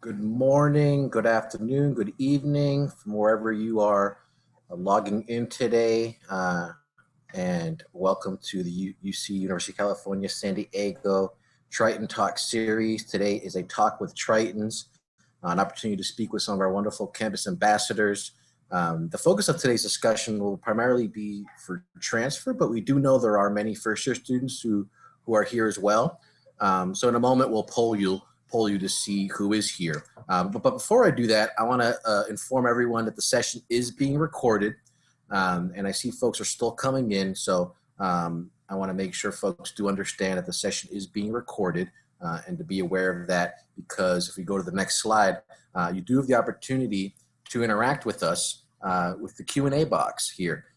Good morning, good afternoon, good evening from wherever you are logging in today. And welcome to the UC University of California, San Diego Triton Talk series. Today is a talk with Tritons, an opportunity to speak with some of our wonderful campus ambassadors. The focus of today's discussion will primarily be for transfer, but we do know there are many first-year students who are here as well. So in a moment, we'll poll you to see who is here. But before I do that, I want to inform everyone that the session is being recorded. And I see folks are still coming in. So I want to make sure folks do understand that the session is being recorded and to be aware of that, because if we go to the next slide, you do have the opportunity to interact with us with the Q&A box here.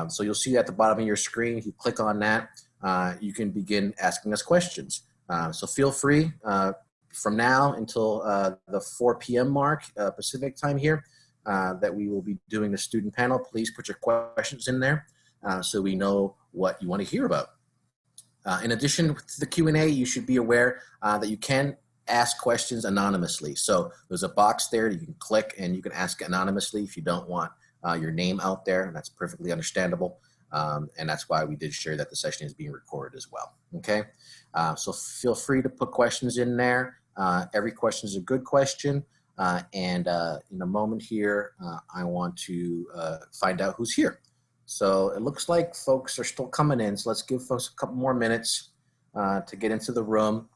So you'll see at the bottom of your screen, if you click on that, you can begin asking us questions. So feel free from now until the 4 p.m. mark Pacific time here that we will be doing the student panel. Please put your questions in there so we know what you want to hear about. In addition to the Q&A, you should be aware that you can ask questions anonymously. So there's a box there you can click and you can ask anonymously if you don't want your name out there, and that's perfectly understandable. And that's why we did share that the session is being recorded as well. Okay, so feel free to put questions in there. Every question is a good question. And in a moment here, I want to find out who's here. So it looks like folks are still coming in. So let's give folks a couple more minutes to get into the room.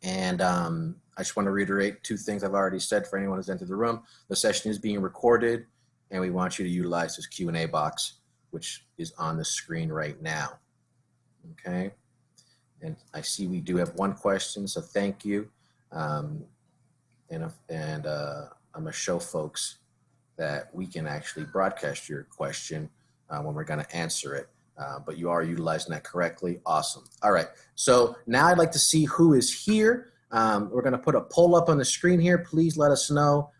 And I just want to reiterate two things I've already said for anyone who's entered the room. The session is being recorded, and we want you to utilize this Q&A box, which is on the screen right now. Okay. And I see we do have one question, so thank you. And I'm going to show folks that we can actually broadcast your question when we're going to answer it. But you are utilizing that correctly. Awesome. All right. So now I'd like to see who is here. We're going to put a poll up on the screen here. Please let us know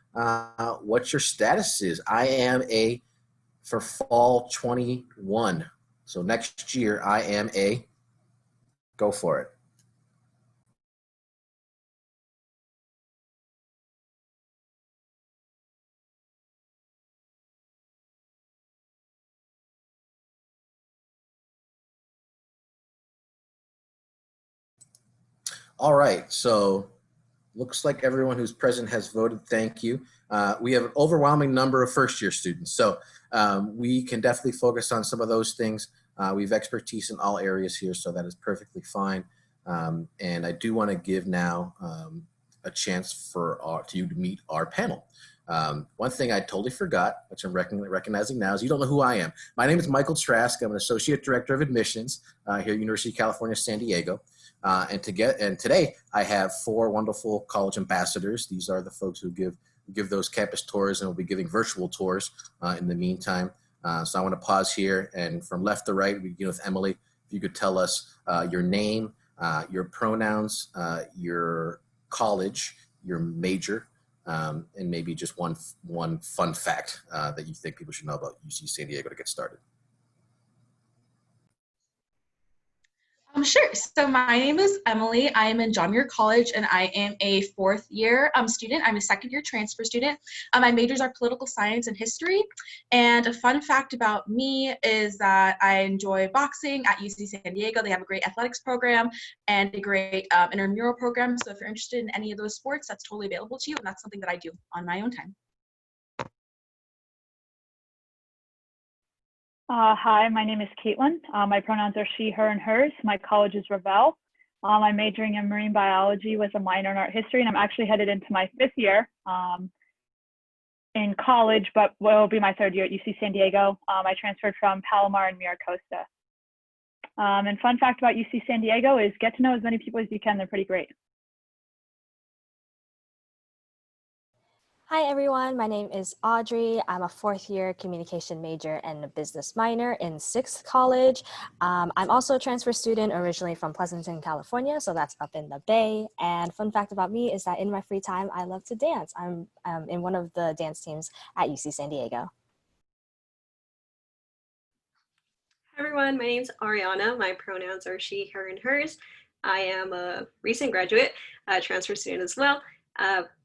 what your status is. I am a for fall 21. So next year I am a, go for it. All right, so looks like everyone who's present has voted. Thank you. We have an overwhelming number of first-year students, so we can definitely focus on some of those things. We have expertise in all areas here, so that is perfectly fine. And I do want to give now a chance for you to meet our panel. One thing I totally forgot, which I'm recognizing now, is you don't know who I am. My name is Michael Trask. I'm an Associate Director of Admissions here at University of California, San Diego. And today I have four wonderful college ambassadors. These are the folks who give those campus tours, and will be giving virtual tours in the meantime. So I want to pause here, and from left to right, we begin with Emily. If you could tell us your name, your pronouns, your college, your major, and maybe just one fun fact that you think people should know about UC San Diego to get started. Sure. So my name is Emily. I am in John Muir College, and I am a fourth year student. I'm a second year transfer student. My majors are political science and history. And a fun fact about me is that I enjoy boxing at UC San Diego. They have a great athletics program and a great intramural program. So if you're interested in any of those sports, that's totally available to you. And that's something that I do on my own time. Hi, my name is Caitlin. My pronouns are she, her, and hers. My college is Revelle. I'm majoring in marine biology with a minor in art history, and I'm actually headed into my fifth year in college, but will be my third year at UC San Diego. I transferred from Palomar and Mira Costa. And fun fact about UC San Diego is get to know as many people as you can. They're pretty great. Hi everyone, my name is Audrey. I'm a fourth year communication major and a business minor in 6th College. I'm also a transfer student originally from Pleasanton, California, so that's up in the Bay. And fun fact about me is that in my free time, I love to dance. I'm in one of the dance teams at UC San Diego. Hi everyone, my name is Ariana. My pronouns are she, her, and hers. I am a recent graduate, transfer student as well.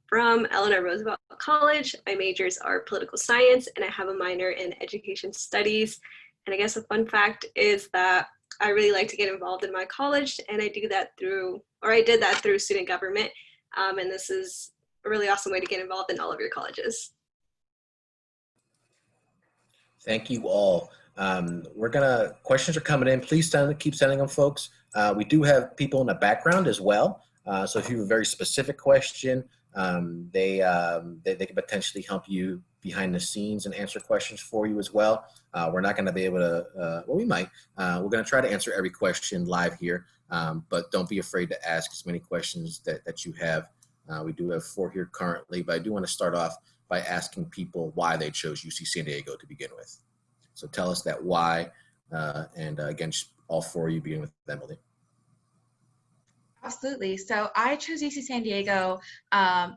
from Eleanor Roosevelt College. My majors are political science, and I have a minor in education studies. And I guess a fun fact is that I really like to get involved in my college, and I did that through student government. And this is a really awesome way to get involved in all of your colleges. Thank you all. Questions are coming in. Please keep sending them, folks. We do have people in the background as well. So if you have a very specific question, they can potentially help you behind the scenes and answer questions for you as well. We're not going to be able to, well, we might. We're going to try to answer every question live here, but don't be afraid to ask as many questions that you have. We do have 4 here currently, but I do want to start off by asking people why they chose UC San Diego to begin with. So tell us that why, and again, all 4 of you begin with Emily. Absolutely. So I chose UC San Diego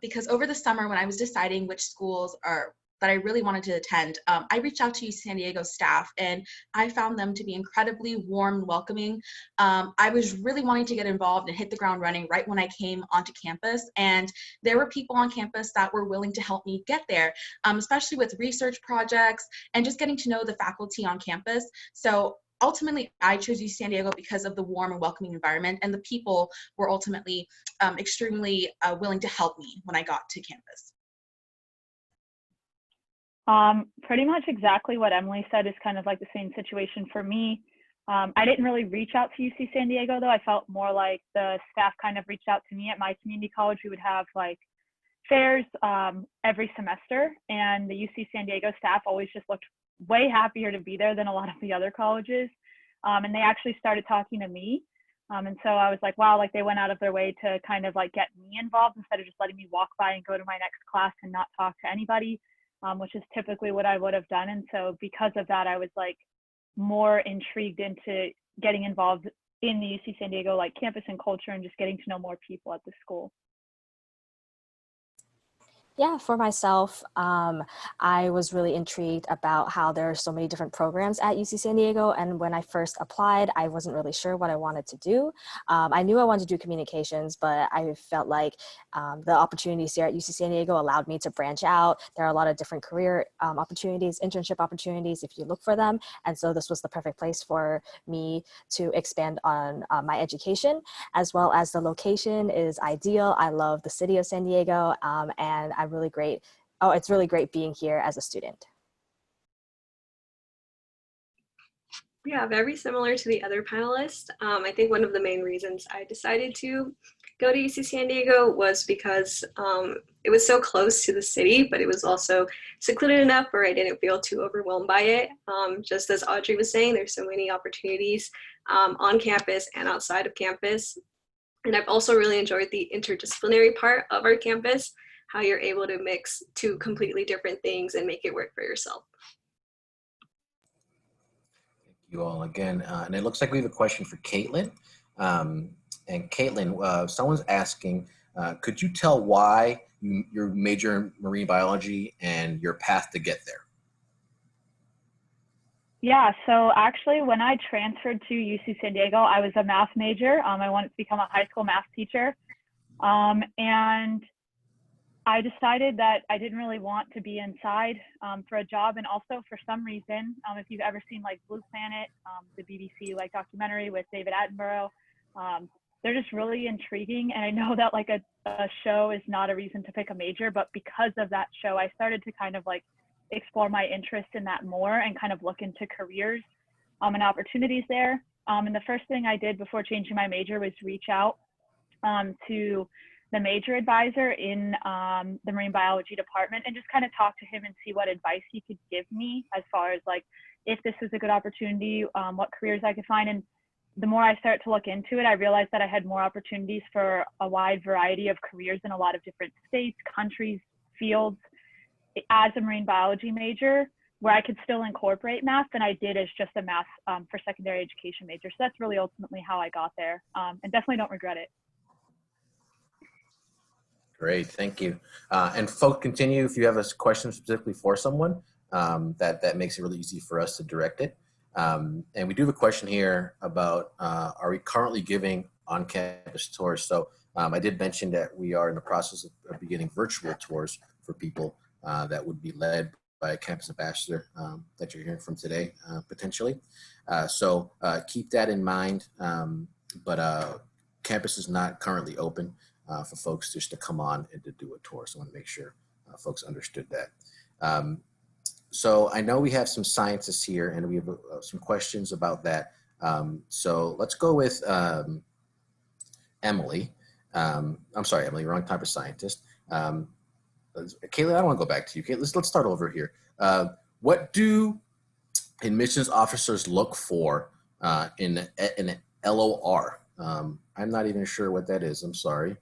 because over the summer when I was deciding which schools that I really wanted to attend, I reached out to UC San Diego staff and I found them to be incredibly warm and welcoming. I was really wanting to get involved and hit the ground running right when I came onto campus, and there were people on campus that were willing to help me get there, especially with research projects and just getting to know the faculty on campus. So ultimately, I chose UC San Diego because of the warm and welcoming environment, and the people were ultimately extremely willing to help me when I got to campus. Pretty much exactly what Emily said is kind of like the same situation for me. I didn't really reach out to UC San Diego, though. I felt more like the staff kind of reached out to me. At my community college, we would have like fairs every semester, and the UC San Diego staff always just looked way happier to be there than a lot of the other colleges. And they actually started talking to me. And so I was like, wow, like they went out of their way to kind of like get me involved instead of just letting me walk by and go to my next class and not talk to anybody, which is typically what I would have done. And so because of that, I was like more intrigued into getting involved in the UC San Diego like campus and culture and just getting to know more people at the school. Yeah, for myself, I was really intrigued about how there are so many different programs at UC San Diego. And when I first applied, I wasn't really sure what I wanted to do. I knew I wanted to do communications, but I felt like the opportunities here at UC San Diego allowed me to branch out. There are a lot of different career opportunities, internship opportunities if you look for them. And so this was the perfect place for me to expand on my education, as well as the location is ideal. I love the city of San Diego, and it's really great being here as a student. Yeah, very similar to the other panelists. I think one of the main reasons I decided to go to UC San Diego was because it was so close to the city, but it was also secluded enough where I didn't feel too overwhelmed by it. Just as Audrey was saying, there's so many opportunities on campus and outside of campus. And I've also really enjoyed the interdisciplinary part of our campus, how you're able to mix 2 completely different things and make it work for yourself. Thank you all again. And it looks like we have a question for Caitlin. And Caitlin, someone's asking, could you tell why your major in marine biology and your path to get there? Yeah, so actually when I transferred to UC San Diego, I was a math major. I wanted to become a high school math teacher. And I decided that I didn't really want to be inside for a job. And also for some reason, if you've ever seen like Blue Planet, the BBC like documentary with David Attenborough, they're just really intriguing. And I know that like a show is not a reason to pick a major, but because of that show, I started to kind of like explore my interest in that more and kind of look into careers and opportunities there. And the first thing I did before changing my major was reach out to the major advisor in the marine biology department and just kind of talk to him and see what advice he could give me as far as like if this was a good opportunity, what careers I could find. And the more I started to look into it, I realized that I had more opportunities for a wide variety of careers in a lot of different states, countries, fields as a marine biology major, where I could still incorporate math than I did as just a math for secondary education major. So that's really ultimately how I got there, and definitely don't regret it. Great, thank you. And folks, continue if you have a question specifically for someone, that makes it really easy for us to direct it. And we do have a question here about, are we currently giving on-campus tours. So I did mention that we are in the process of beginning virtual tours for people that would be led by a campus ambassador that you're hearing from today, potentially. So keep that in mind. But campus is not currently open for folks just to come on and to do a tour. So I want to make sure folks understood that. So I know we have some scientists here and we have some questions about that. So let's go with Emily. I'm sorry, Emily, wrong type of scientist. Kayla, I don't want to go back to you. Okay, let's start over here. What do admissions officers look for in an LOR? I'm not even sure what that is. I'm sorry.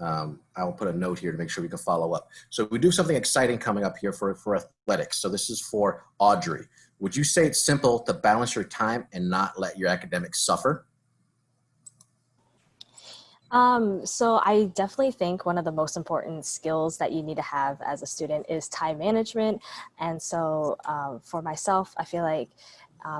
I'll put a note here to make sure we can follow up. So we do something exciting coming up here for athletics. So this is for Audrey. Would you say it's simple to balance your time and not let your academics suffer? So I definitely think one of the most important skills that you need to have as a student is time management. And so for myself, I feel like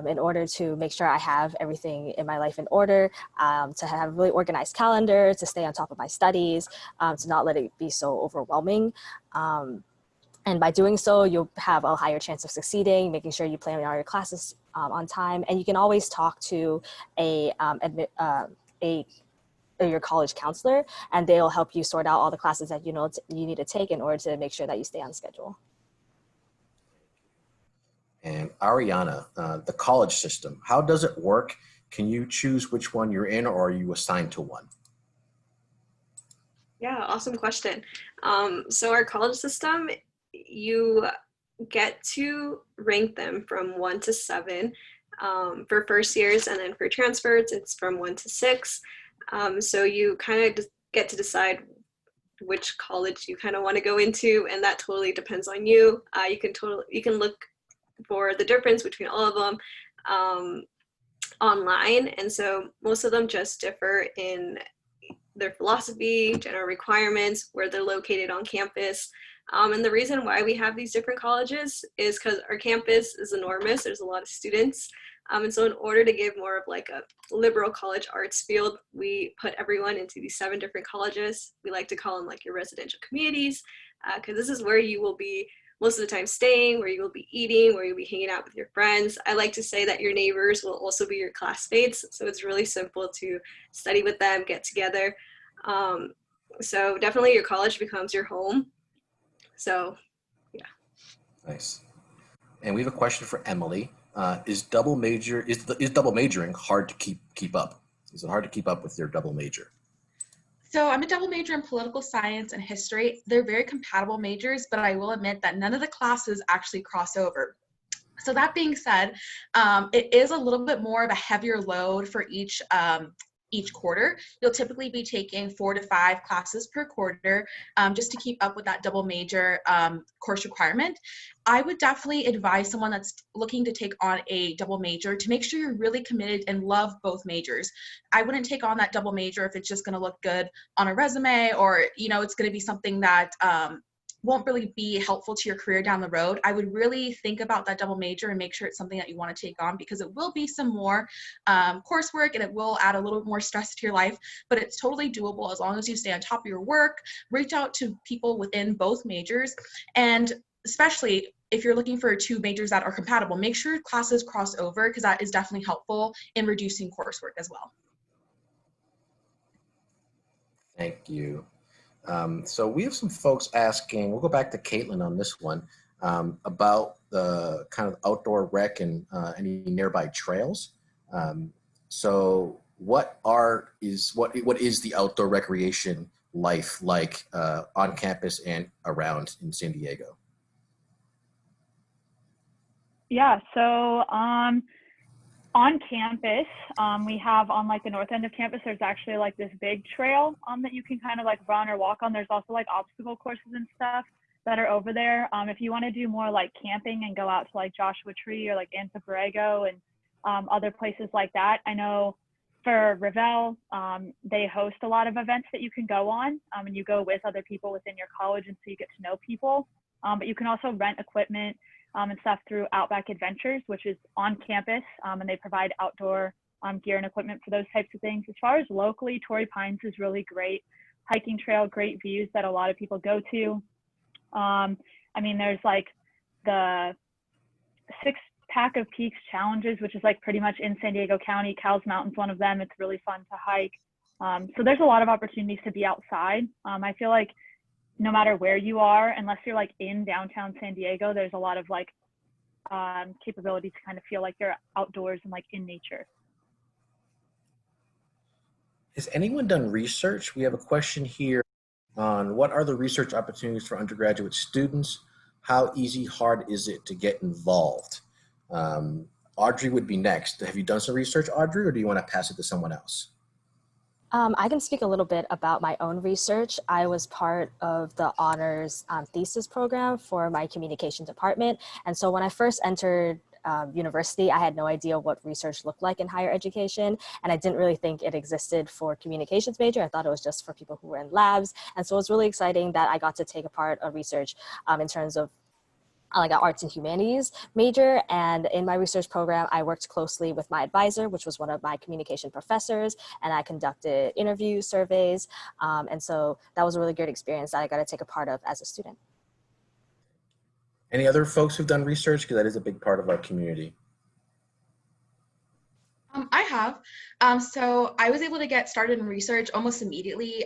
in order to make sure I have everything in my life in order, to have a really organized calendar, to stay on top of my studies, to not let it be so overwhelming. And by doing so, you'll have a higher chance of succeeding, making sure you plan all your classes on time. And you can always talk to your college counselor, and they'll help you sort out all the classes that you need to take in order to make sure that you stay on schedule. And Ariana, the college system, how does it work? Can you choose which one you're in, or are you assigned to one? Yeah, awesome question. So our college system, you get to rank them from 1 to 7 for first years, and then for transfers, it's from 1 to 6. So you kind of just get to decide which college you kind of want to go into, and that totally depends on you. You can look for the difference between all of them online, and so most of them just differ in their philosophy, general requirements, where they're located on campus. And the reason why we have these different colleges is because our campus is enormous. There's a lot of students. And so in order to give more of like a liberal college arts field, we put everyone into these 7 different colleges. We like to call them like your residential communities, because this is where you will be most of the time staying, where you will be eating, where you'll be hanging out with your friends. I like to say that your neighbors will also be your classmates. So it's really simple to study with them, get together. So definitely your college becomes your home. So, yeah. Nice. And we have a question for Emily. Is double majoring hard to keep up? Is it hard to keep up with your double major? So I'm a double major in political science and history. They're very compatible majors, but I will admit that none of the classes actually cross over. So that being said, it is a little bit more of a heavier load for each quarter. You'll typically be taking 4 to 5 classes per quarter, just to keep up with that double major course requirement. I would definitely advise someone that's looking to take on a double major to make sure you're really committed and love both majors. I wouldn't take on that double major if it's just going to look good on a resume, or it's going to be something that won't really be helpful to your career down the road. I would really think about that double major and make sure it's something that you want to take on, because it will be some more coursework and it will add a little more stress to your life, but it's totally doable as long as you stay on top of your work, reach out to people within both majors, and especially if you're looking for 2 majors that are compatible, make sure classes cross over, because that is definitely helpful in reducing coursework as well. Thank you. So we have some folks asking, we'll go back to Caitlin on this one, about the kind of outdoor rec and any nearby trails. So what is the outdoor recreation life like on campus and around in San Diego? Yeah, so on campus, we have on like the north end of campus, there's actually like this big trail that you can kind of like run or walk on. There's also like obstacle courses and stuff that are over there. If you want to do more like camping and go out to like Joshua Tree or like Anza Borrego and other places like that, I know for Revelle, they host a lot of events that you can go on, and you go with other people within your college, and so you get to know people. But you can also rent equipment and stuff through Outback Adventures, which is on campus, and they provide outdoor gear and equipment for those types of things. As far as locally, Torrey Pines is really great. Hiking trail, great views that a lot of people go to. I mean, there's like the 6-Pack of Peaks challenges, which is like pretty much in San Diego County. Cowles Mountain's one of them. It's really fun to hike. So there's a lot of opportunities to be outside. I feel like no matter where you are, unless you're like in downtown San Diego, there's a lot of like capability to kind of feel like you're outdoors and like in nature. Has anyone done research? We have a question here on what are the research opportunities for undergraduate students? How easy, hard is it to get involved? Audrey would be next. Have you done some research, Audrey, or do you want to pass it to someone else? I can speak a little bit about my own research. I was part of the honors thesis program for my communication department. And so when I first entered university, I had no idea what research looked like in higher education. And I didn't really think it existed for communications major. I thought it was just for people who were in labs. And so it was really exciting that I got to take a part of research in terms of like an arts and humanities major. And in my research program, I worked closely with my advisor, which was one of my communication professors, and I conducted interviews, surveys. And so that was a really great experience that I got to take a part of as a student. Any other folks who've done research? Because that is a big part of our community. I have. So I was able to get started in research almost immediately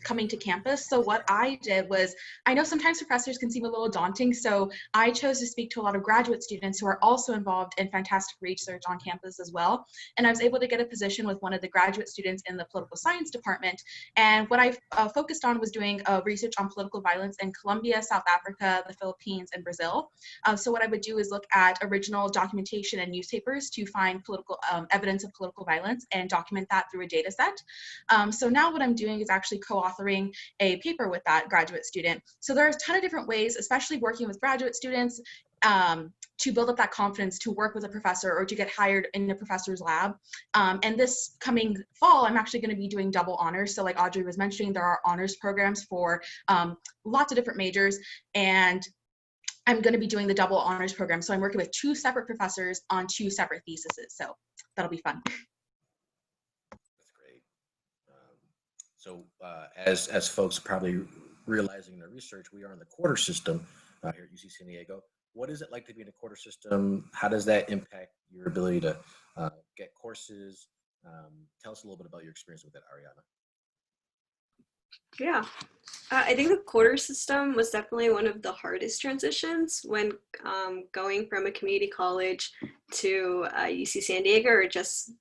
coming to campus. So what I did was, I know sometimes professors can seem a little daunting, so I chose to speak to a lot of graduate students who are also involved in fantastic research on campus as well. And I was able to get a position with one of the graduate students in the political science department. And what I focused on was doing research on political violence in Colombia, South Africa, the Philippines, and Brazil. So what I would do is look at original documentation and newspapers to find political evidence of political violence and document that through a data set. So now what I'm doing is actually co-authoring a paper with that graduate student. So there's a ton of different ways, especially working with graduate students, to build up that confidence to work with a professor or to get hired in a professor's lab. And this coming fall, I'm actually going to be doing double honors. So like Audrey was mentioning, there are honors programs for lots of different majors, and I'm going to be doing the double honors program. So I'm working with 2 separate professors on 2 separate theses. So that'll be fun. So as folks probably realizing in their research, we are in the quarter system here at UC San Diego. What is it like to be in a quarter system? How does that impact your ability to get courses? Tell us a little bit about your experience with that, Ariana. Yeah, I think the quarter system was definitely one of the hardest transitions when going from a community college to UC San Diego, or just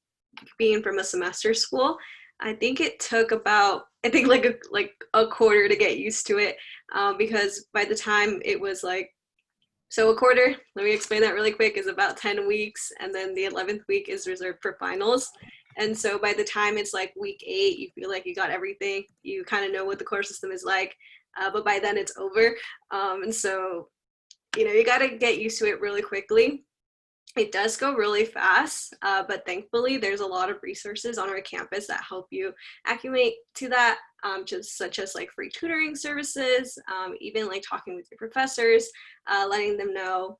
being from a semester school. I think it took about, like a quarter to get used to it, because by the time it was like, so a quarter, let me explain that really quick, is about 10 weeks, and then the 11th week is reserved for finals. And so by the time it's like week 8, you feel like you got everything, you kind of know what the course system is like, but by then it's over. And so, you got to get used to it really quickly. It does go really fast, but thankfully there's a lot of resources on our campus that help you acclimate to that, just such as like free tutoring services, even like talking with your professors, letting them know.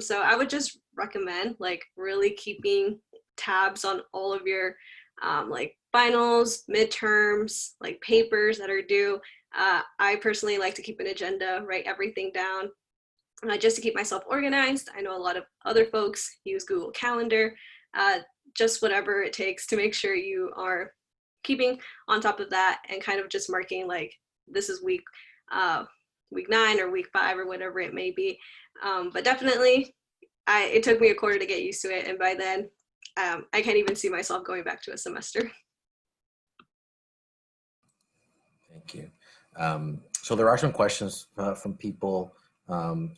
So I would just recommend like really keeping tabs on all of your like finals, midterms, like papers that are due. I personally like to keep an agenda, write everything down, just to keep myself organized. I know a lot of other folks use Google Calendar, just whatever it takes to make sure you are keeping on top of that and kind of just marking like this is week 9 or week 5 or whatever it may be. But definitely it took me a quarter to get used to it, and by then I can't even see myself going back to a semester. Thank you. So there are some questions from people,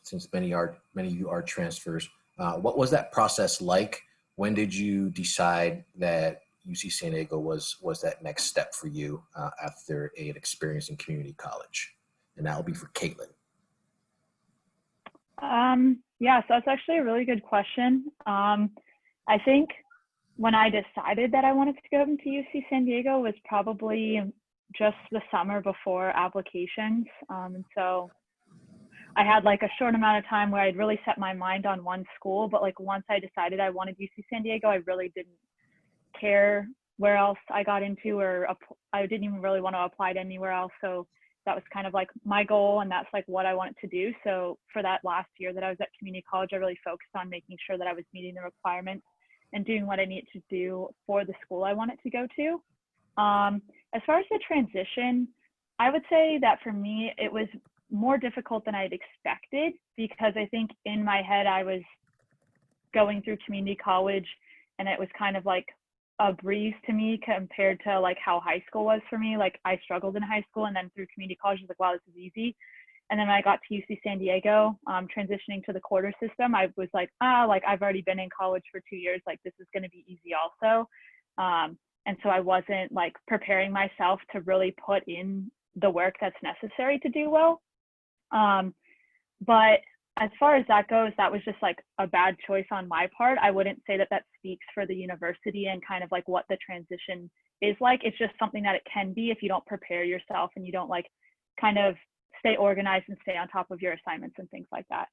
since many of you are transfers. What was that process like? When did you decide that UC San Diego was that next step for you after an experience in community college? And that will be for Caitlin. Yeah, so that's actually a really good question. I think when I decided that I wanted to go into UC San Diego was probably just the summer before applications. And so I had like a short amount of time where I'd really set my mind on one school, but like once I decided I wanted UC San Diego, I really didn't care where else I got into, or I didn't even really want to apply to anywhere else. So that was kind of like my goal, and that's like what I wanted to do. So for that last year that I was at community college, I really focused on making sure that I was meeting the requirements and doing what I needed to do for the school I wanted to go to. As far as the transition, I would say that for me, it was more difficult than I'd expected, because I think in my head, I was going through community college and it was kind of like a breeze to me compared to like how high school was for me. Like I struggled in high school, and then through community college, I was like, wow, this is easy. And then when I got to UC San Diego, transitioning to the quarter system, I was like, like I've already been in college for 2 years. Like this is going to be easy also. And so I wasn't like preparing myself to really put in the work that's necessary to do well. But as far as that goes, that was just like a bad choice on my part. I wouldn't say that that speaks for the university and kind of like what the transition is like. It's just something that it can be if you don't prepare yourself and you don't like kind of stay organized and stay on top of your assignments and things like that.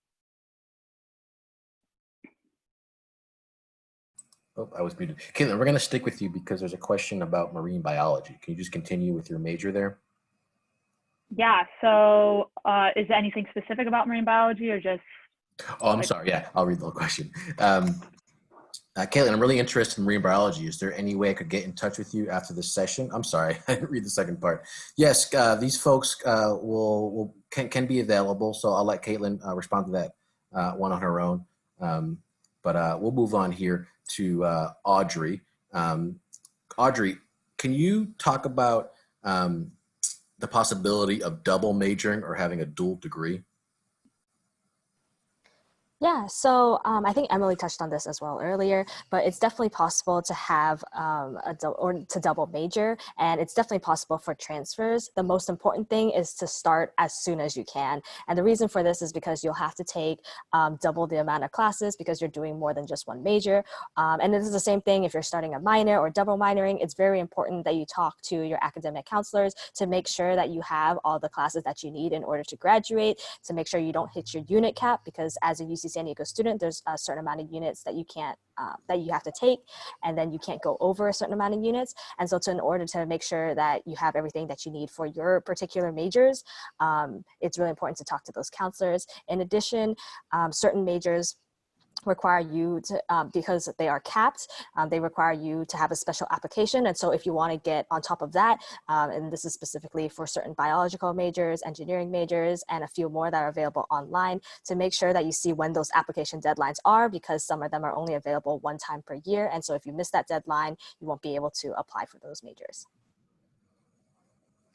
Oh, I was muted. Caitlin, we're going to stick with you because there's a question about marine biology. Can you just continue with your major there? Yeah, so is there anything specific about marine biology or just? Oh, I'm sorry. Yeah, I'll read the whole question. Caitlin, I'm really interested in marine biology. Is there any way I could get in touch with you after this session? I'm sorry, I didn't read the second part. Yes, these folks can be available, so I'll let Caitlin respond to that one on her own. But we'll move on here to Audrey. Audrey, can you talk about the possibility of double majoring or having a dual degree? Yeah, so I think Emily touched on this as well earlier, but it's definitely possible to have or to double major, and it's definitely possible for transfers. The most important thing is to start as soon as you can. And the reason for this is because you'll have to take double the amount of classes because you're doing more than just one major. And this is the same thing if you're starting a minor or double minoring. It's very important that you talk to your academic counselors to make sure that you have all the classes that you need in order to graduate, to make sure you don't hit your unit cap, because as a UC San Diego student, there's a certain amount of units that you can't, that you have to take, and then you can't go over a certain amount of units. And so in order to make sure that you have everything that you need for your particular majors, it's really important to talk to those counselors. In addition, certain majors require you to, because they are capped, they require you to have a special application. And so if you want to get on top of that, and this is specifically for certain biological majors, engineering majors, and a few more that are available online, to make sure that you see when those application deadlines are, because some of them are only available one time per year. And so if you miss that deadline, you won't be able to apply for those majors.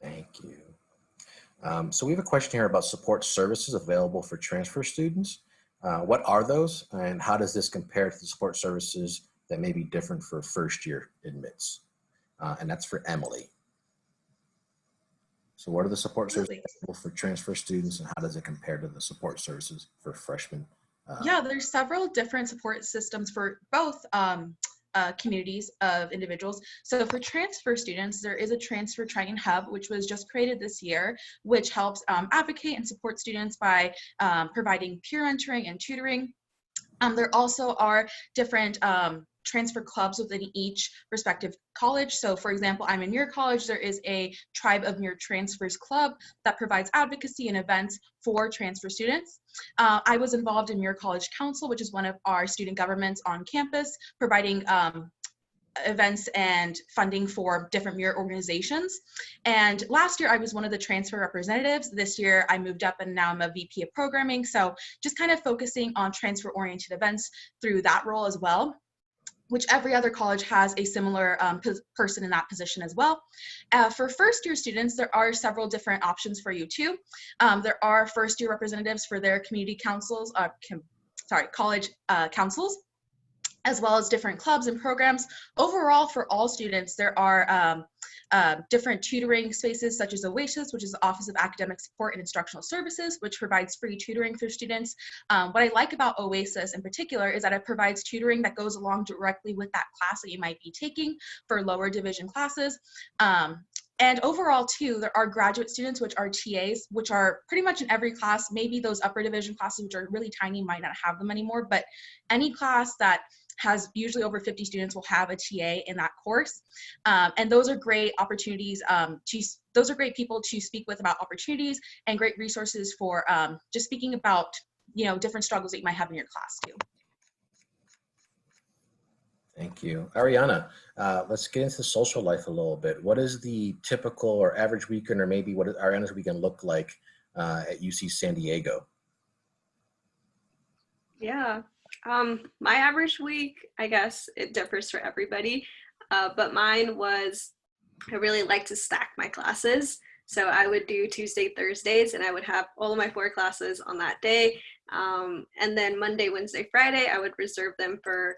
Thank you. So we have a question here about support services available for transfer students. What are those, and how does this compare to the support services that may be different for first year admits? And that's for Emily. So what are the support services available for transfer students, and how does it compare to the support services for freshmen? Yeah, there's several different support systems for both communities of individuals. So for transfer students, there is a transfer Triton hub, which was just created this year, which helps advocate and support students by providing peer mentoring and tutoring. There also are different transfer clubs within each respective college. So for example, I'm in Muir College, there is a Tribe of Muir Transfers Club that provides advocacy and events for transfer students. I was involved in Muir College Council, which is one of our student governments on campus, providing events and funding for different Muir organizations. And last year I was one of the transfer representatives. This year I moved up and now I'm a VP of programming. So just kind of focusing on transfer oriented events through that role as well, which every other college has a similar person in that position as well. For first year students, there are several different options for you too. There are first year representatives for their community councils, college councils, as well as different clubs and programs. Overall, for all students, there are different tutoring spaces such as OASIS, which is the Office of Academic Support and Instructional Services, which provides free tutoring for students. What I like about OASIS in particular is that it provides tutoring that goes along directly with that class that you might be taking for lower division classes. And overall too, there are graduate students, which are TAs, which are pretty much in every class. Maybe those upper division classes, which are really tiny, might not have them anymore, but any class that has usually over 50 students will have a TA in that course. And those are great opportunities those are great people to speak with about opportunities and great resources for just speaking about, different struggles that you might have in your class too. Thank you. Ariana, let's get into social life a little bit. What is the typical or average weekend, or maybe what does Ariana's weekend look like at UC San Diego? Yeah. My average week, I guess it differs for everybody, but mine was, I really like to stack my classes. So I would do Tuesday, Thursdays, and I would have all of my 4 classes on that day. And then Monday, Wednesday, Friday, I would reserve them for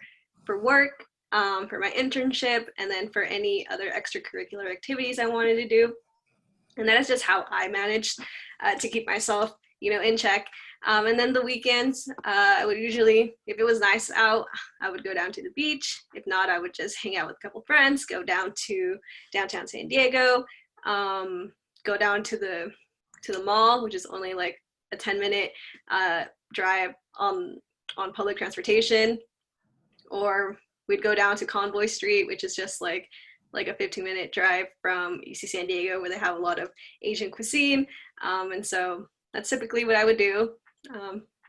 work, for my internship, and then for any other extracurricular activities I wanted to do. And that is just how I managed to keep myself, in check. And then the weekends, I would usually, if it was nice out, I would go down to the beach. If not, I would just hang out with a couple friends, go down to downtown San Diego, go down to the mall, which is only like a 10-minute drive on public transportation, or we'd go down to Convoy Street, which is just like a 15-minute drive from UC San Diego, where they have a lot of Asian cuisine. And so that's typically what I would do.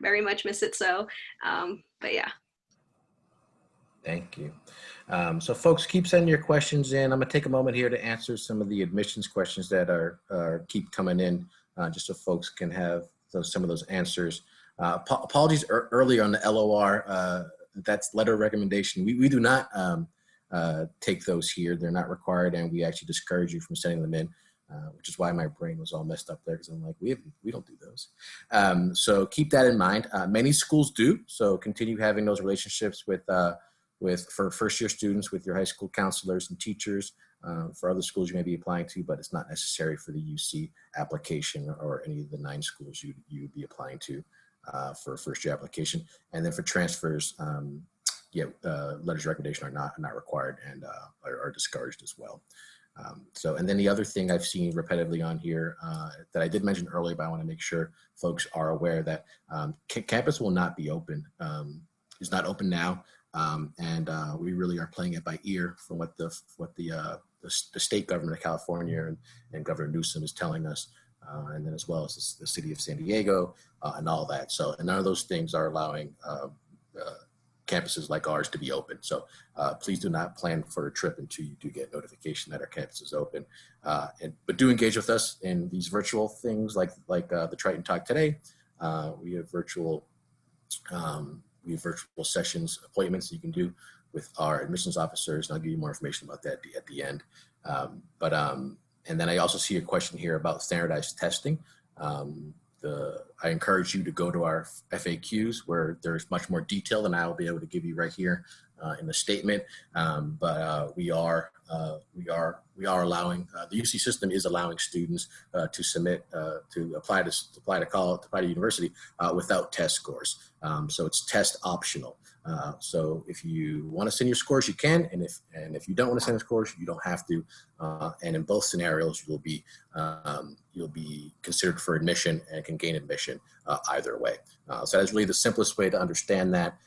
Very much miss it so, but yeah. Thank you. So folks, keep sending your questions in. I'm gonna take a moment here to answer some of the admissions questions that are keep coming in, just so folks can have some of those answers. Apologies earlier on the LOR, that's letter of recommendation. We do not take those here. They're not required, and we actually discourage you from sending them in, which is why my brain was all messed up there, because I'm like, we don't do those. So keep that in mind. Many schools do, so continue having those relationships for first-year students with your high school counselors and teachers. For other schools you may be applying to, but it's not necessary for the UC application or any of the 9 schools you'd be applying to for a first-year application. And then for transfers, letters of recommendation are not required and are discouraged as well. And then the other thing I've seen repetitively on here that I did mention earlier, but I want to make sure folks are aware that campus will not be open. It's not open now, and we really are playing it by ear from what the state government of California and Governor Newsom is telling us, and then as well as the city of San Diego and all that. So, and none of those things are allowing campuses like ours to be open. So please do not plan for a trip until you do get notification that our campus is open. But do engage with us in these virtual things like the Triton Talk today. We have virtual sessions, appointments that you can do with our admissions officers, and I'll give you more information about that at the end. And then I also see a question here about standardized testing. I encourage you to go to our FAQs, where there's much more detail than I will be able to give you right here in the statement. But we are allowing, the UC system is allowing students to submit, to apply to university without test scores. So it's test optional. So if you want to send your scores, you can, and if you don't want to send your scores, you don't have to. And in both scenarios, you'll be considered for admission and can gain admission either way. So that's really the simplest way to understand that.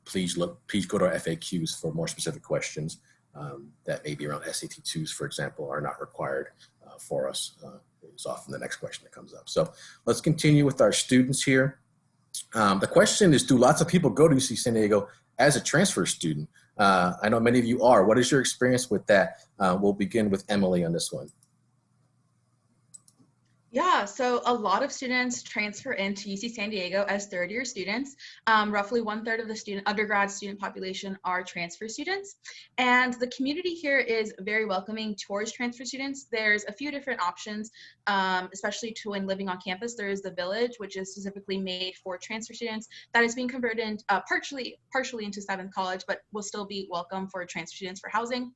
Please go to our FAQs for more specific questions that may be around SAT2s, for example, are not required for us. It's often the next question that comes up. So let's continue with our students here. The question is, do lots of people go to UC San Diego as a transfer student? I know many of you are. What is your experience with that? We'll begin with Emily on this one. Yeah, so a lot of students transfer into UC San Diego as third-year students. Roughly 1/3 of the undergrad student population are transfer students. And the community here is very welcoming towards transfer students. There's a few different options, especially to when living on campus. There is the Village, which is specifically made for transfer students. That is being converted partially into 7th College, but will still be welcome for transfer students for housing.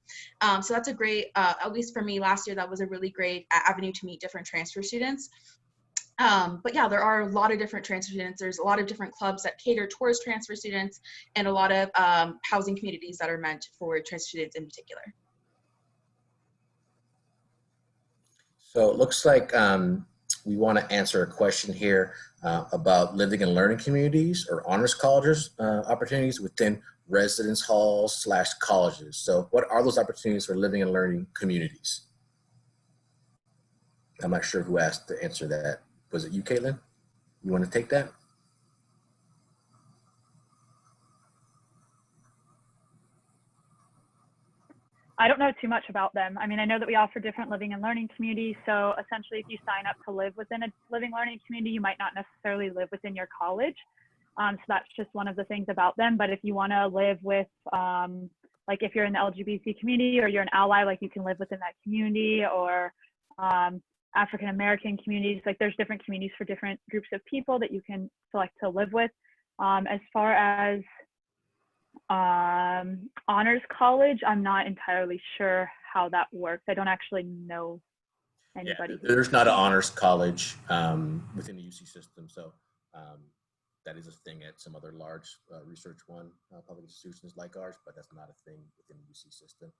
So that's a great, at least for me last year, that was a really great avenue to meet different transfer students. But yeah, there are a lot of different transfer students. There's a lot of different clubs that cater towards transfer students, and a lot of housing communities that are meant for transfer students in particular. So it looks like we want to answer a question here about living and learning communities or honors colleges opportunities within residence halls / colleges. So what are those opportunities for living and learning communities? I'm not sure who asked to answer that. Was it you, Caitlin? You want to take that? I don't know too much about them. I mean, I know that we offer different living and learning communities. So essentially, if you sign up to live within a living learning community, you might not necessarily live within your college. So that's just one of the things about them. But if you want to live with, like if you're in the LGBT community or you're an ally, like you can live within that community, or African American communities, like there's different communities for different groups of people that you can select to live with. As far as honors college, I'm not entirely sure how that works. I don't actually know anybody. Yeah, there's not an honors college within the UC system, so that is a thing at some other large research public institutions like ours, but that's not a thing within the UC system.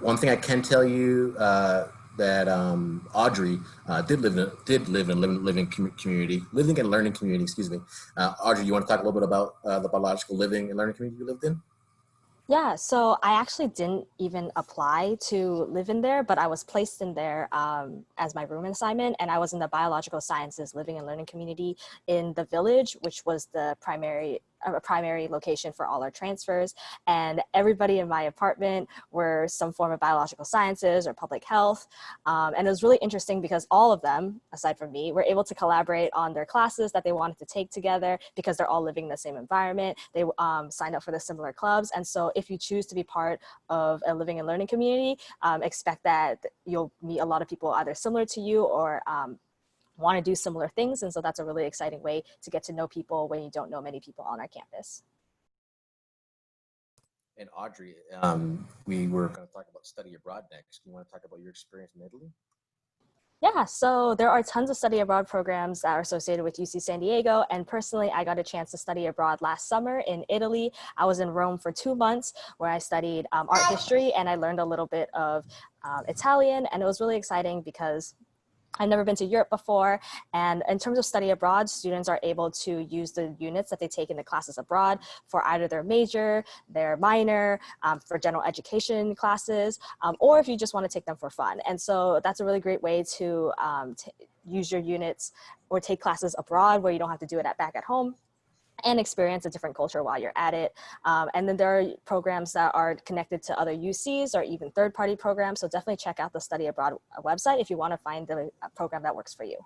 One thing I can tell you that Audrey did live in a living and learning community. Excuse me, Audrey, you want to talk a little bit about the biological living and learning community you lived in? Yeah, so I actually didn't even apply to live in there, but I was placed in there as my room assignment, and I was in the biological sciences living and learning community in the village, which was the primary location for all our transfers. And everybody in my apartment were some form of biological sciences or public health. And it was really interesting because all of them, aside from me, were able to collaborate on their classes that they wanted to take together because they're all living in the same environment. They signed up for the similar clubs. And so if you choose to be part of a living and learning community, expect that you'll meet a lot of people either similar to you or want to do similar things. And so that's a really exciting way to get to know people when you don't know many people on our campus. And Audrey, we were going to talk about study abroad next. Do you want to talk about your experience in Italy? Yeah, so there are tons of study abroad programs that are associated with UC San Diego. And personally, I got a chance to study abroad last summer in Italy. I was in Rome for 2 months where I studied art history, and I learned a little bit of Italian. And it was really exciting because I've never been to Europe before. And in terms of study abroad, students are able to use the units that they take in the classes abroad for either their major, their minor, for general education classes, or if you just want to take them for fun. And so that's a really great way to use your units or take classes abroad where you don't have to do it back at home, and experience a different culture while you're at it. And then there are programs that are connected to other UCs or even third-party programs. So definitely check out the Study Abroad website if you want to find the program that works for you.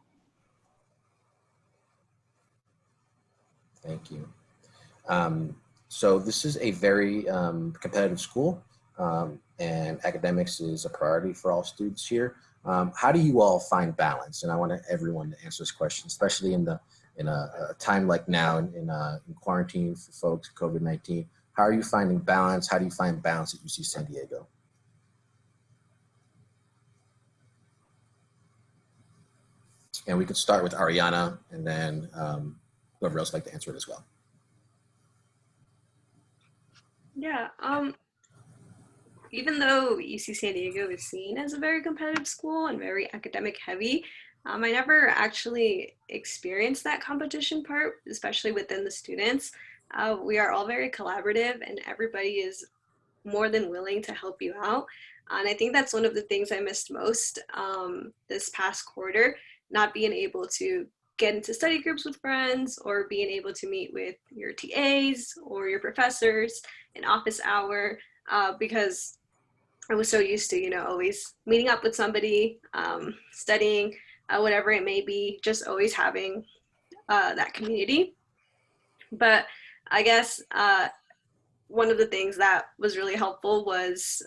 Thank you. So this is a very competitive school, and academics is a priority for all students here. How do you all find balance? And I want everyone to answer this question, especially in a time like now in quarantine for folks, COVID-19. How are you finding balance? How do you find balance at UC San Diego? And we could start with Ariana, and then whoever else would like to answer it as well. Yeah, even though UC San Diego is seen as a very competitive school and very academic heavy, I never actually experienced that competition part, especially within the students. We are all very collaborative, and everybody is more than willing to help you out. And I think that's one of the things I missed most this past quarter, not being able to get into study groups with friends or being able to meet with your TAs or your professors in office hour, because I was so used to, always meeting up with somebody, studying, whatever it may be, just always having that community. But I guess one of the things that was really helpful was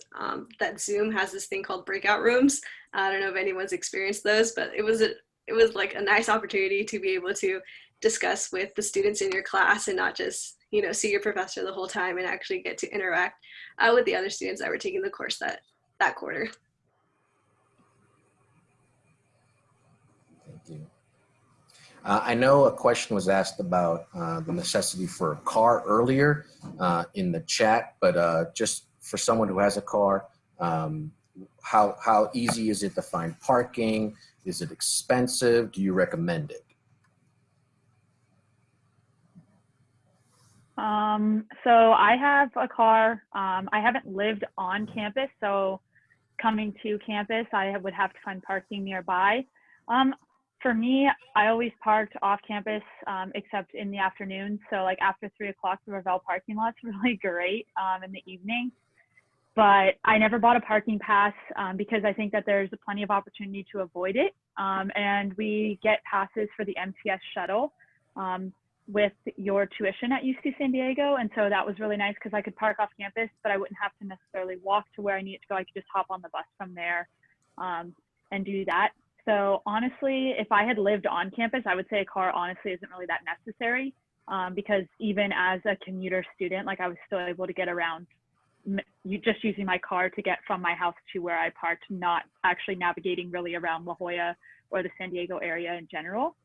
that Zoom has this thing called breakout rooms. I don't know if anyone's experienced those, but it was like a nice opportunity to be able to discuss with the students in your class and not just see your professor the whole time, and actually get to interact with the other students that were taking the course that quarter. Thank you. I know a question was asked about the necessity for a car earlier in the chat, but just for someone who has a car, how easy is it to find parking? Is it expensive? Do you recommend it? So I have a car. I haven't lived on campus, so coming to campus, I would have to find parking nearby. For me, I always parked off campus, except in the afternoon. So like after 3 o'clock, the Ravel parking lot's really great in the evening. But I never bought a parking pass because I think that there's plenty of opportunity to avoid it. And we get passes for the MTS shuttle with your tuition at UC San Diego. And so that was really nice because I could park off campus, but I wouldn't have to necessarily walk to where I needed to go. I could just hop on the bus from there and do that. So honestly, if I had lived on campus, I would say a car honestly isn't really that necessary because even as a commuter student, like I was still able to get around just using my car to get from my house to where I parked, not actually navigating really around La Jolla or the San Diego area in general.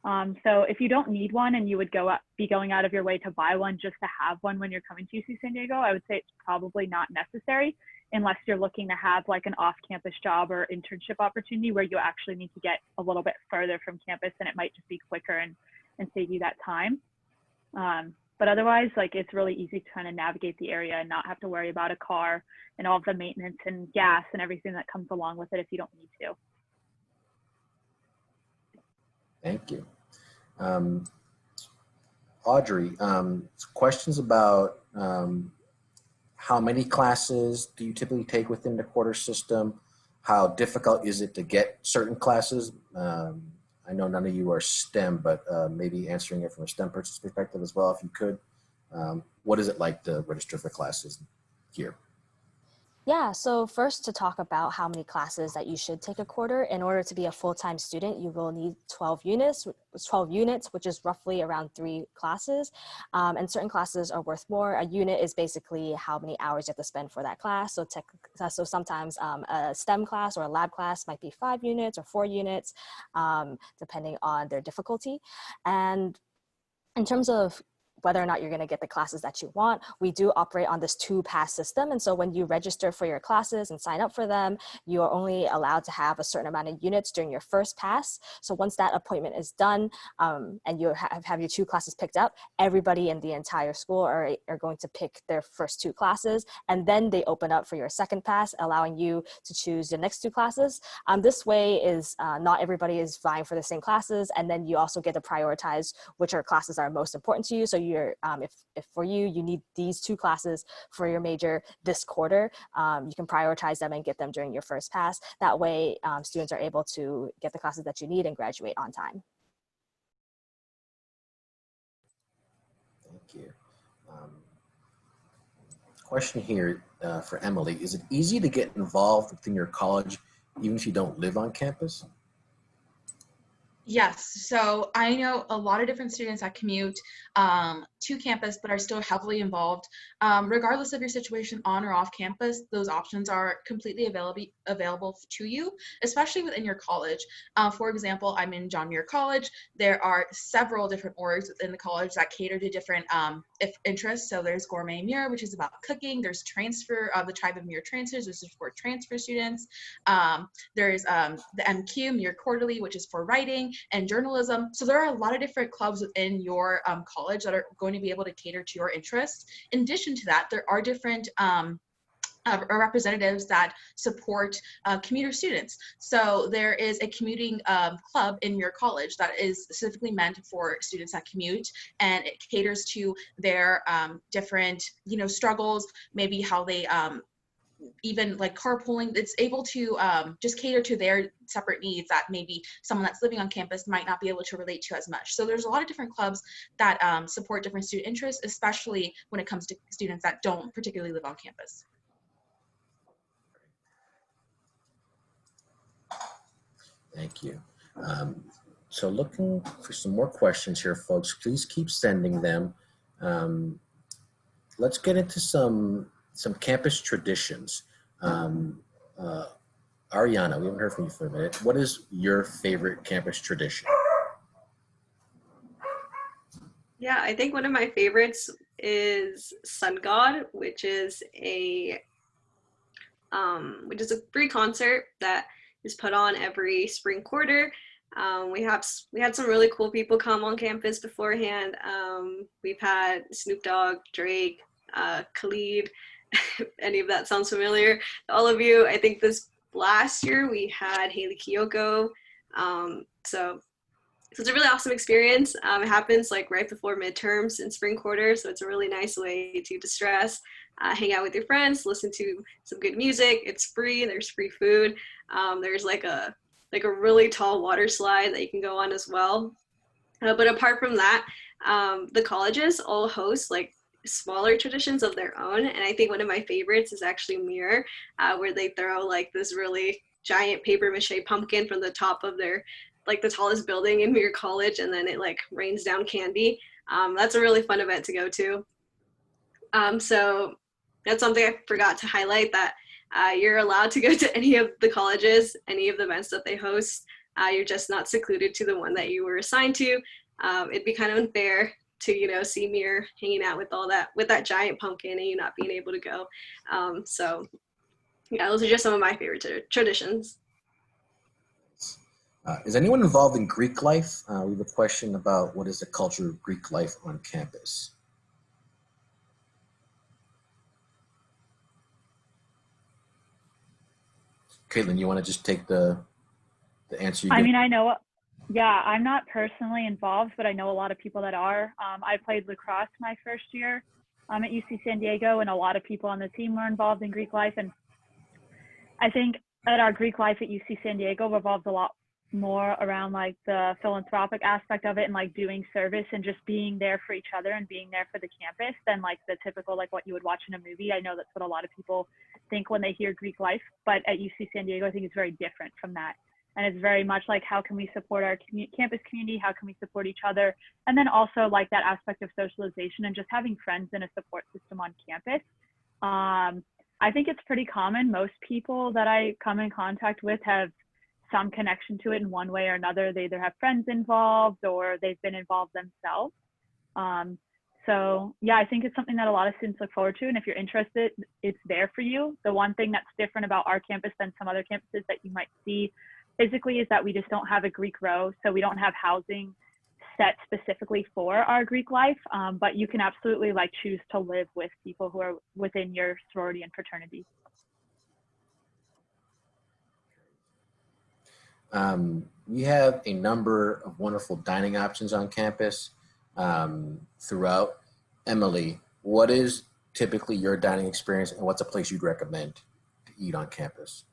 So if you don't need one and you would be going out of your way to buy one just to have one when you're coming to UC San Diego, I would say it's probably not necessary unless you're looking to have like an off-campus job or internship opportunity where you actually need to get a little bit further from campus and it might just be quicker and save you that time. But otherwise, like it's really easy to kind of navigate the area and not have to worry about a car and all of the maintenance and gas and everything that comes along with it if you don't need to. Thank you. Audrey, questions about how many classes do you typically take within the quarter system? How difficult is it to get certain classes? I know none of you are STEM, but maybe answering it from a STEM person's perspective as well, if you could. What is it like to register for classes here? Yeah, so first to talk about how many classes that you should take a quarter. In order to be a full-time student, you will need 12 units, which is roughly around 3 classes. And certain classes are worth more. A unit is basically how many hours you have to spend for that class. So sometimes a STEM class or a lab class might be 5 units or 4 units, depending on their difficulty. And in terms of whether or not you're going to get the classes that you want, we do operate on this 2-pass system. And so when you register for your classes and sign up for them, you are only allowed to have a certain amount of units during your first pass. So once that appointment is done and you have your 2 classes picked up, everybody in the entire school are going to pick their first 2 classes. And then they open up for your second pass, allowing you to choose the next 2 classes. This way is not everybody is vying for the same classes. And then you also get to prioritize which classes are most important to you. So if for you need these 2 classes for your major this quarter, you can prioritize them and get them during your first pass. That way students are able to get the classes that you need and graduate on time. Thank you. Question here for Emily. Is it easy to get involved within your college even if you don't live on campus? Yes, so I know a lot of different students that commute to campus but are still heavily involved. Regardless of your situation on or off campus, those options are completely available to you, especially within your college. For example, I'm in John Muir College. There are several different orgs within the college that cater to different interests. So there's Gourmet Muir, which is about cooking. There's Transfer, the Tribe of Muir Transfers, which is for transfer students. There's the MQ, Muir Quarterly, which is for writing and journalism. So there are a lot of different clubs within your college that are going to be able to cater to your interests. In addition to that, there are different representatives that support commuter students. So there is a commuting club in your college that is specifically meant for students that commute, and it caters to their different, struggles, maybe how they even like carpooling. It's able to just cater to their separate needs that maybe someone that's living on campus might not be able to relate to as much. So there's a lot of different clubs that support different student interests, especially when it comes to students that don't particularly live on campus. Thank you. So looking for some more questions here, folks. Please keep sending them. Let's get into some campus traditions. Ariana, we haven't heard from you for a minute. What is your favorite campus tradition? Yeah, I think one of my favorites is Sun God, which is a which is a free concert that is put on every spring quarter. We had some really cool people come on campus beforehand. We've had Snoop Dogg, Drake, Khalid. If any of that sounds familiar to all of you. I think this last year we had Haley Kiyoko. So it's a really awesome experience. It happens like right before midterms in spring quarter, so it's a really nice way to distress, hang out with your friends, listen to some good music. It's free. There's free food. There's like a really tall water slide that you can go on as well. But apart from that, the colleges all host like smaller traditions of their own, and I think one of my favorites is actually Mirror, where they throw like this really giant paper mache pumpkin from the top of their like the tallest building in Mirror College, and then it like rains down candy. That's a really fun event to go to. So that's something I forgot to highlight, that you're allowed to go to any of the colleges, any of the events that they host. You're just not secluded to the one that you were assigned to. It'd be kind of unfair to see Mir hanging out with that giant pumpkin and you not being able to go. So yeah, those are just some of my favorite traditions. Is anyone involved in Greek life? We have a question about what is the culture of Greek life on campus. Caitlin, you want to just take the answer? I mean, I'm not personally involved, but I know a lot of people that are. I played lacrosse my first year at UC San Diego, and a lot of people on the team were involved in Greek life. And I think that our Greek life at UC San Diego revolves a lot more around like the philanthropic aspect of it and like doing service and just being there for each other and being there for the campus than like the typical like what you would watch in a movie. I know that's what a lot of people think when they hear Greek life, but at UC San Diego, I think it's very different from that. And it's very much like, how can we support our campus community? How can we support each other? And then also like that aspect of socialization and just having friends and a support system on campus. I think it's pretty common. Most people that I come in contact with have some connection to it in one way or another. They either have friends involved or they've been involved themselves. So yeah, I think it's something that a lot of students look forward to. And if you're interested, it's there for you. The one thing that's different about our campus than some other campuses that you might see physically is that we just don't have a Greek row. So we don't have housing set specifically for our Greek life, but you can absolutely like choose to live with people who are within your sorority and fraternity. We have a number of wonderful dining options on campus throughout. Emily, what is typically your dining experience and what's a place you'd recommend to eat on campus?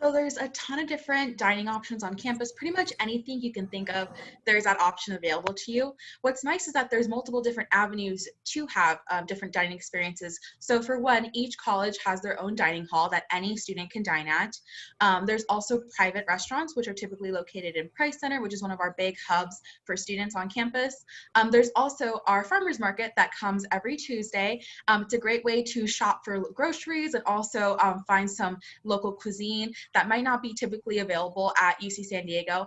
So there's a ton of different dining options on campus. Pretty much anything you can think of, there's that option available to you. What's nice is that there's multiple different avenues to have different dining experiences. So for one, each college has their own dining hall that any student can dine at. There's also private restaurants, which are typically located in Price Center, which is one of our big hubs for students on campus. There's also our farmers market that comes every Tuesday. It's a great way to shop for groceries and also find some local cuisine that might not be typically available at UC San Diego.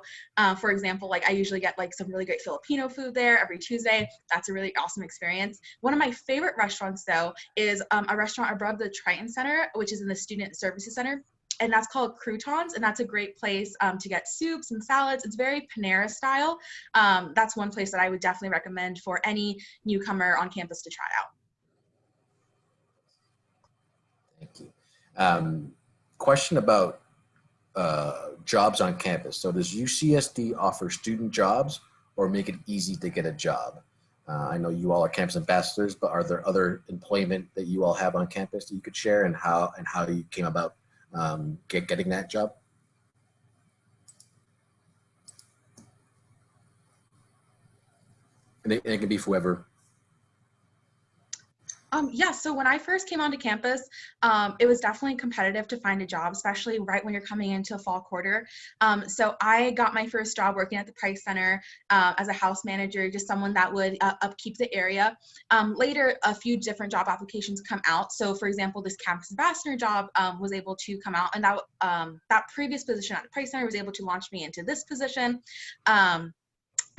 For example, like I usually get like some really great Filipino food there every Tuesday. That's a really awesome experience. One of my favorite restaurants though is a restaurant above the Triton Center, which is in the Student Services Center. And that's called Croutons, and that's a great place to get soups and salads. It's very Panera style. That's one place that I would definitely recommend for any newcomer on campus to try out. Thank you. Question about jobs on campus. So does UCSD offer student jobs or make it easy to get a job? I know you all are campus ambassadors, but are there other employment that you all have on campus that you could share, and how you came about getting that job? And it can be for whoever. Yeah, so when I first came onto campus, it was definitely competitive to find a job, especially right when you're coming into fall quarter. So I got my first job working at the Price Center as a house manager, just someone that would upkeep the area. Later, a few different job applications come out. So for example, this campus ambassador job was able to come out, and that previous position at the Price Center was able to launch me into this position.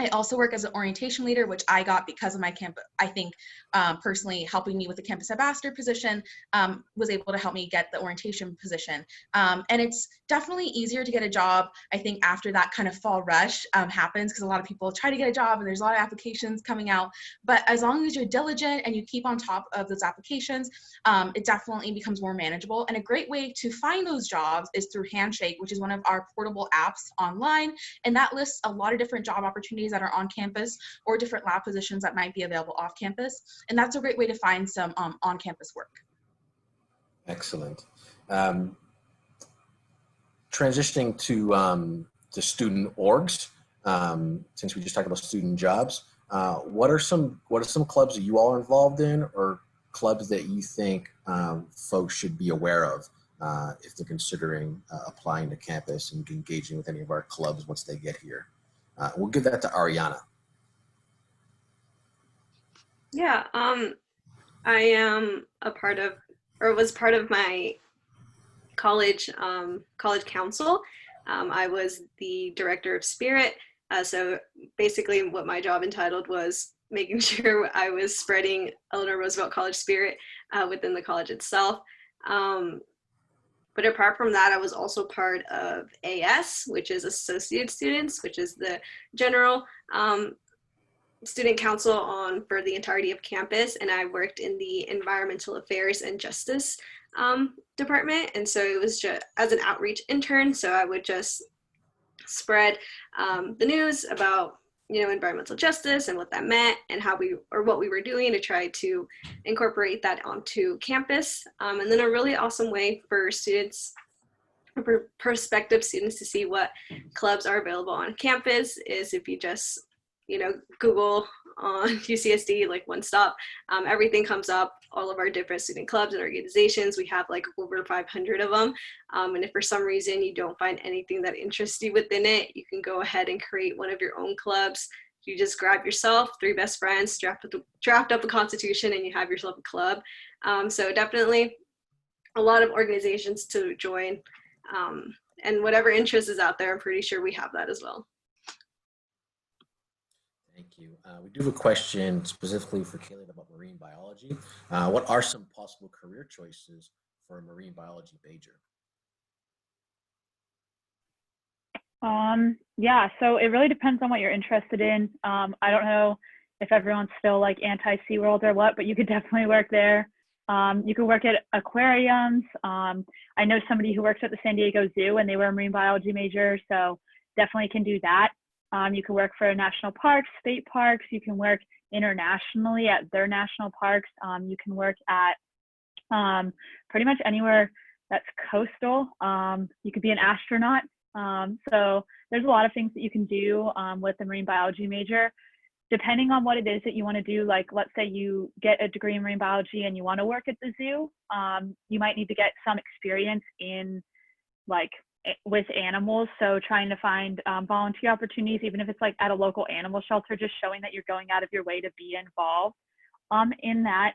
I also work as an orientation leader, which I got because of my campus. I think personally helping me with the campus ambassador position was able to help me get the orientation position. And it's definitely easier to get a job, I think, after that kind of fall rush happens, because a lot of people try to get a job and there's a lot of applications coming out. But as long as you're diligent and you keep on top of those applications, it definitely becomes more manageable. And a great way to find those jobs is through Handshake, which is one of our portable apps online. And that lists a lot of different job opportunities that are on campus or different lab positions that might be available off campus. And that's a great way to find some on-campus work. Excellent. Transitioning to student orgs, since we just talked about student jobs, what are some clubs that you all are involved in, or clubs that you think folks should be aware of if they're considering applying to campus and engaging with any of our clubs once they get here? We'll give that to Ariana. Yeah, I am a part of, or was part of my college council. I was the director of Spirit. So basically what my job entitled was making sure I was spreading Eleanor Roosevelt College spirit within the college itself. But apart from that, I was also part of AS, which is Associate Students, which is the general student council for the entirety of campus. And I worked in the Environmental Affairs and Justice department. And so it was just as an outreach intern. So I would just spread the news about, environmental justice and what that meant and what we were doing to try to incorporate that onto campus. And then a really awesome way for students, for prospective students, to see what clubs are available on campus is if you just, Google on UCSD, like one stop, everything comes up, all of our different student clubs and organizations. We have like over 500 of them. And if for some reason you don't find anything that interests you within it, you can go ahead and create one of your own clubs. You just grab yourself, 3 best friends, draft up a constitution, and you have yourself a club. So definitely a lot of organizations to join. And whatever interest is out there, I'm pretty sure we have that as well. Thank you. We do have a question specifically for Kayla about marine biology. What are some possible career choices for a marine biology major? Yeah, so it really depends on what you're interested in. I don't know if everyone's still like anti-SeaWorld or what, but you could definitely work there. You can work at aquariums. I know somebody who works at the San Diego Zoo and they were a marine biology major, so definitely can do that. You can work for national parks, state parks. You can work internationally at their national parks. You can work at pretty much anywhere that's coastal. You could be an astronaut. So there's a lot of things that you can do with a marine biology major, depending on what it is that you want to do. Like, let's say you get a degree in marine biology and you want to work at the zoo. You might need to get some experience in with animals. So trying to find volunteer opportunities, even if it's like at a local animal shelter, just showing that you're going out of your way to be involved in that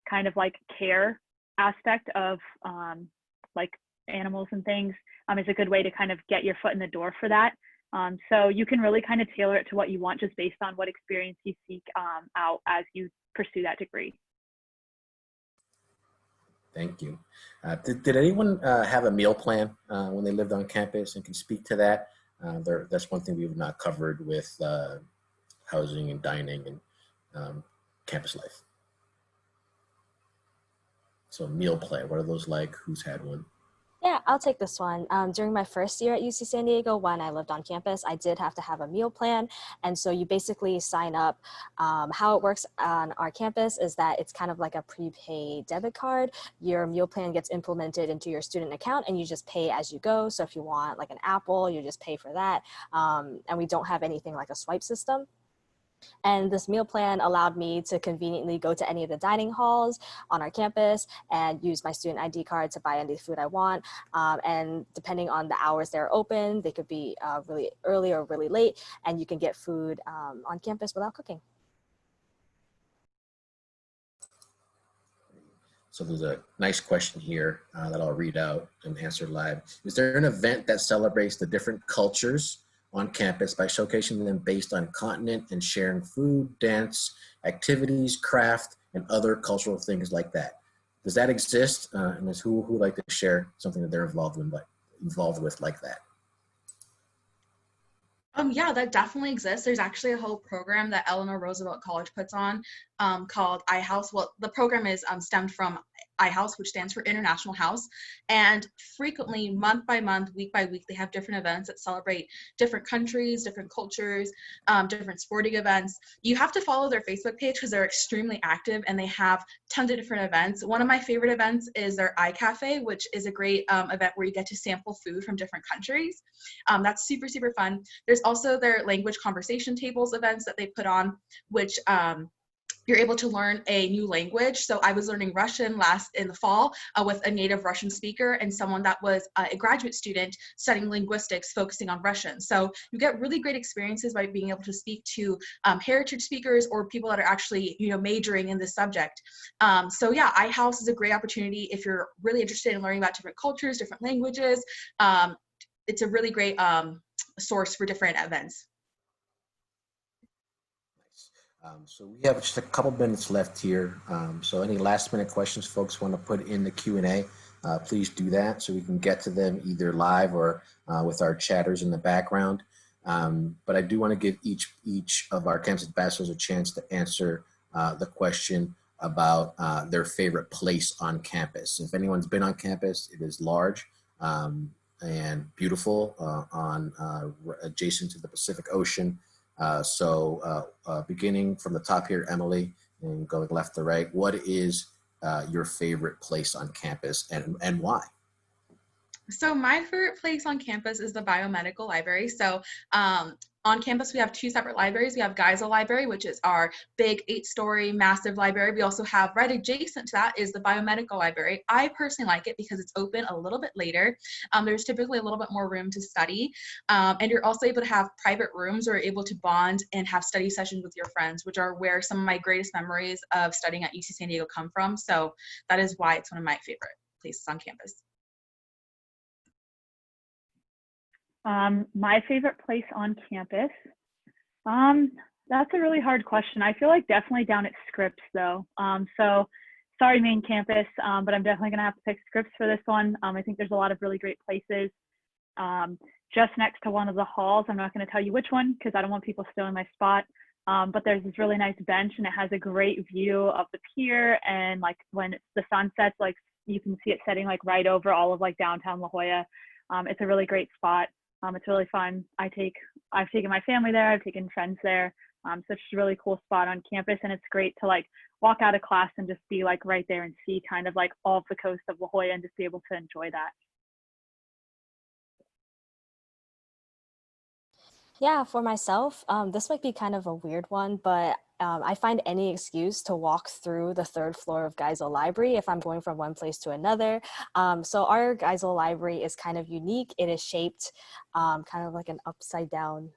kind of like care aspect of like animals and things is a good way to kind of get your foot in the door for that. So you can really kind of tailor it to what you want just based on what experience you seek out as you pursue that degree. Thank you. Did anyone have a meal plan when they lived on campus and can speak to that? That's one thing we've not covered with housing and dining and campus life. So meal plan, what are those like? Who's had one? Yeah, I'll take this one. During my first year at UC San Diego, when I lived on campus, I did have to have a meal plan. And so you basically sign up. How it works on our campus is that it's kind of like a prepaid debit card. Your meal plan gets implemented into your student account and you just pay as you go. So if you want like an apple, you just pay for that. And we don't have anything like a swipe system. And this meal plan allowed me to conveniently go to any of the dining halls on our campus and use my student ID card to buy any food I want. And depending on the hours they're open, they could be really early or really late, and you can get food on campus without cooking. So there's a nice question here that I'll read out and answer live. Is there an event that celebrates the different cultures on campus by showcasing them based on continent and sharing food, dance, activities, craft, and other cultural things like that. Does that exist? And is who would like to share something that they're involved with like that? Yeah, that definitely exists. There's actually a whole program that Eleanor Roosevelt College puts on called iHouse. Well, the program is stemmed from iHouse, which stands for International House. And frequently, month by month, week by week, they have different events that celebrate different countries, different cultures, different sporting events. You have to follow their Facebook page because they're extremely active and they have tons of different events. One of my favorite events is their iCafe, which is a great event where you get to sample food from different countries. That's super, super fun. There's also their language conversation tables events that they put on, which you're able to learn a new language. So I was learning Russian in the fall with a native Russian speaker and someone that was a graduate student studying linguistics, focusing on Russian. So you get really great experiences by being able to speak to heritage speakers or people that are actually, majoring in this subject. So yeah, iHouse is a great opportunity if you're really interested in learning about different cultures, different languages. It's a really great source for different events. So we have just a couple minutes left here. So any last minute questions folks want to put in the Q&A, please do that so we can get to them either live or with our chatters in the background. But I do want to give each of our campus ambassadors a chance to answer the question about their favorite place on campus. If anyone's been on campus, it is large and beautiful adjacent to the Pacific Ocean. So beginning from the top here, Emily, and going left to right, what is your favorite place on campus and why? So my favorite place on campus is the biomedical library. So on campus, we have two separate libraries. We have Geisel Library, which is our big 8-story massive library. We also have right adjacent to that is the biomedical library. I personally like it because it's open a little bit later. There's typically a little bit more room to study. And you're also able to have private rooms where you're able to bond and have study sessions with your friends, which are where some of my greatest memories of studying at UC San Diego come from. So that is why it's one of my favorite places on campus. My favorite place on campus. That's a really hard question. I feel like definitely down at Scripps though. So sorry, main campus, but I'm definitely gonna have to pick Scripps for this one. I think there's a lot of really great places just next to one of the halls. I'm not gonna tell you which one because I don't want people stealing my spot. But there's this really nice bench and it has a great view of the pier, and like when the sun sets, like you can see it setting like right over all of like downtown La Jolla. It's a really great spot. It's really fun. I've taken my family there. I've taken friends there. So it's just a really cool spot on campus, and it's great to like walk out of class and just be like right there and see kind of like all of the coast of La Jolla and just be able to enjoy that. Yeah, for myself, this might be kind of a weird one, but I find any excuse to walk through the 3rd floor of Geisel Library if I'm going from one place to another. So our Geisel Library is kind of unique. It is shaped kind of like an upside down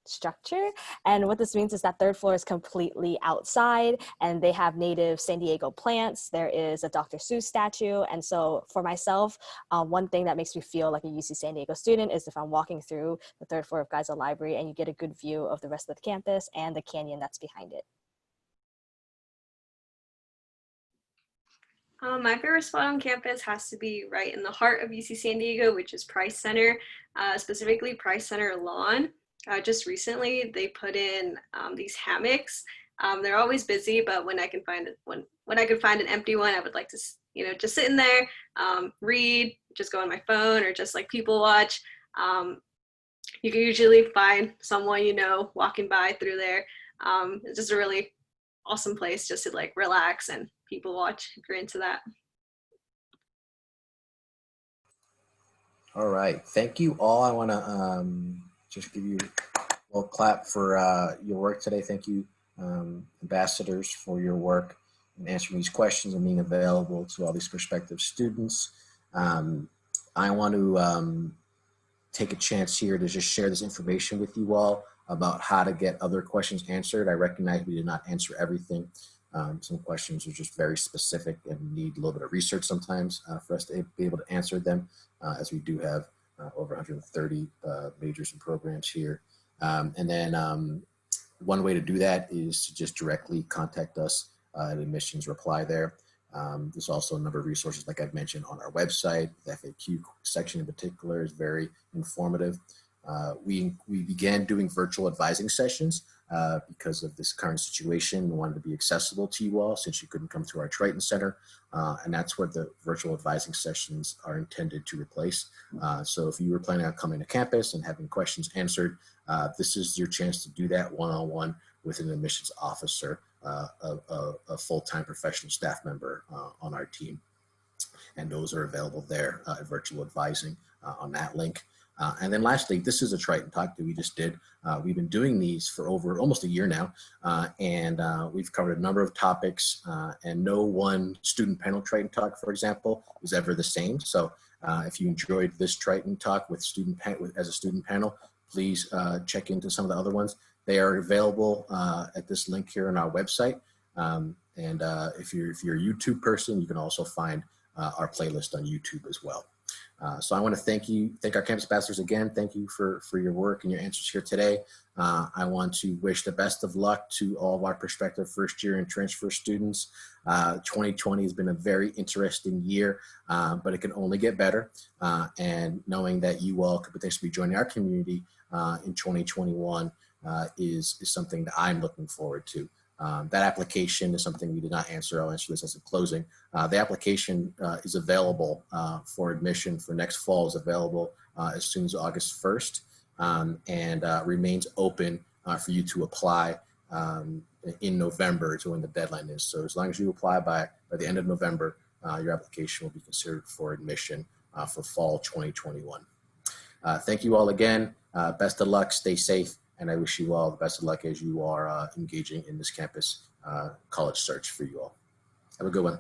structure. And what this means is that 3rd floor is completely outside and they have native San Diego plants. There is a Dr. Seuss statue. And so for myself, one thing that makes me feel like a UC San Diego student is if I'm walking through the 3rd floor of Geisel Library and you get a good view of the rest of the campus and the canyon that's behind it. My favorite spot on campus has to be right in the heart of UC San Diego, which is Price Center, specifically Price Center Lawn. Just recently, they put in these hammocks. They're always busy, but when I can find an empty one, I would like to, just sit in there, read, just go on my phone, or just like people watch. You can usually find someone walking by through there. It's just a really awesome place just to like relax and people watch if you're into that. All right, thank you all. I want to just give you a little clap for your work today. Thank you, ambassadors, for your work in answering these questions and being available to all these prospective students. I want to take a chance here to just share this information with you all about how to get other questions answered. I recognize we did not answer everything. Some questions are just very specific and need a little bit of research sometimes for us to be able to answer them, as we do have over 130 majors and programs here. And then one way to do that is to just directly contact us at admissions, reply there. There's also a number of resources, like I've mentioned, on our website. The FAQ section in particular is very informative. We began doing virtual advising sessions because of this current situation. We wanted to be accessible to you all since you couldn't come to our Triton Center. And that's what the virtual advising sessions are intended to replace. So if you were planning on coming to campus and having questions answered, this is your chance to do that one-on-one with an admissions officer, a full-time professional staff member on our team. And those are available there at virtual advising on that link. And then lastly, this is a Triton talk that we just did. We've been doing these for over almost a year now, and we've covered a number of topics, and no one student panel Triton talk, for example, is ever the same. So if you enjoyed this Triton talk with as a student panel, please check into some of the other ones. They are available at this link here on our website. And if you're a YouTube person, you can also find our playlist on YouTube as well. So I want to thank our campus ambassadors again. Thank you for your work and your answers here today. I want to wish the best of luck to all of our prospective first year and transfer students. 2020 has been a very interesting year, but it can only get better. And knowing that you all could potentially be joining our community in 2021 is something that I'm looking forward to. That application is something we did not answer. I'll answer this as a closing. The application is available for admission for next fall, is available as soon as August 1st, and remains open for you to apply in November is when the deadline is. So as long as you apply by the end of November, your application will be considered for admission for fall 2021. Thank you all again. Best of luck, stay safe. And I wish you all the best of luck as you are engaging in this campus college search for you all. Have a good one.